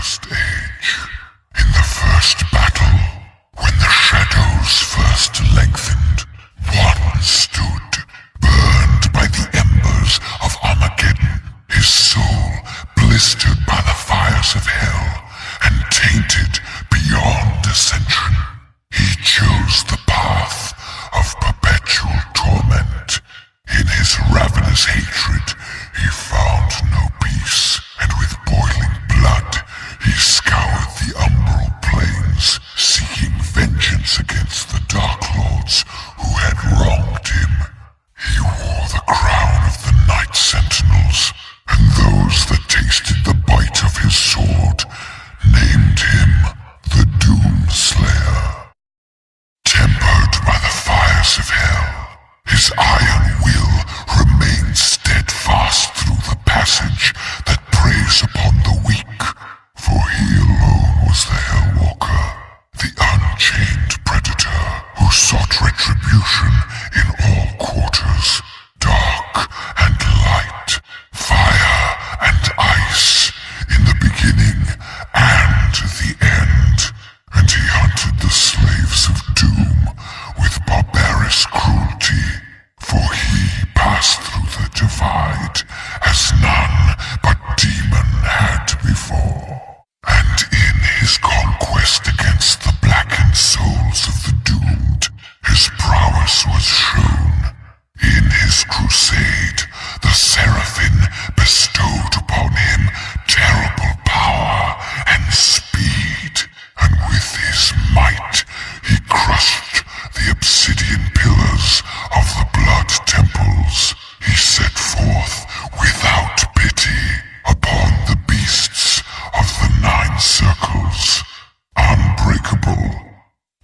Confused Age. In the first battle, when the shadows first lengthened, one stood, burned by the embers of Armageddon, his soul blistered by the fires of hell, and tainted beyond ascension. He chose the path of perpetual torment. In his ravenous hatred, he found no peace, and with boiling blood, he scoured the umbral plains, seeking vengeance against the Dark Lords who had wronged him. He wore the crown of the Night Sentinels, and those that tasted the bite of his sword named him the Doom Slayer. Tempered by the fires of hell, his iron will remains steadfast through the passage that preys upon the weak, for he alone was the Hellwalker, the unchained predator who sought retribution in all quarters, dark and light, fire and ice, in the beginning and the end, and he hunted the slaves of doom with barbarous cruelty, for he passed through the divide as none but demon had before. And in his conquest against the blackened souls of the doomed, his prowess was shown. In his crusade, the Seraphim bestowed upon him terrible power and speed, and with his might he crushed the obsidian pillars of the blood temples. He set forth without pity upon the beasts of the 9 circles, unbreakable,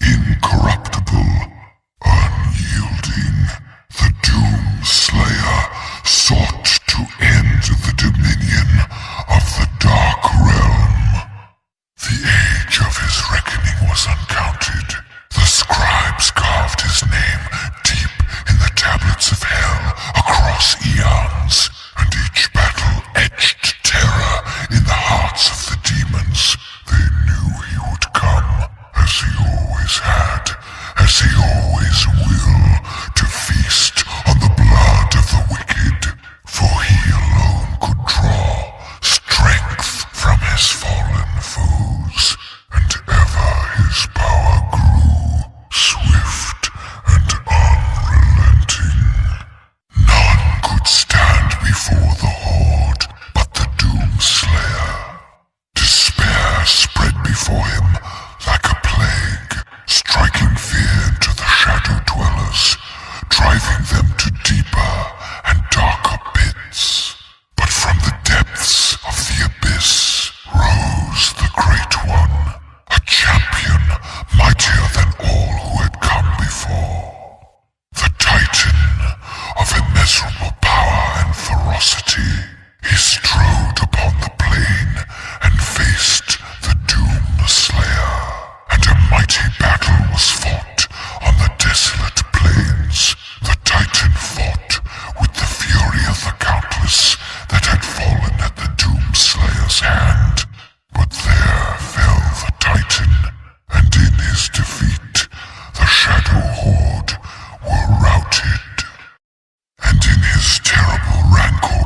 incorruptible, unyielding. The Doom Slayer sought to end the dominion of the Dark Realm. The age of his reckoning was uncounted. The scribes carved his name deep in the tablets of hell across eons, and each battle etched terror in the hearts of the demons. They knew he would come, as he always had, as he always will, to feast on the blood of the wicked, for he alone could draw strength from his fallen foes, and ever his power grew, swift and unrelenting. None could stand before the horde but the Doom Slayer. Despair spread before him like a plague, striking fear into the shadow dwellers, driving them to deeper and darker pits. But from the depths of the abyss rose the Great One, a champion mightier than all who had come before. The Titan of immeasurable power and ferocity, he strode upon the plain and faced the Doom Slayer, and a mighty battle was fought on the desolate plains. The Titan fought with the fury of the countless that had fallen at the Doom Slayer's hand, but there fell the Titan, and in his defeat the Shadow Horde were routed. And in his terrible rancor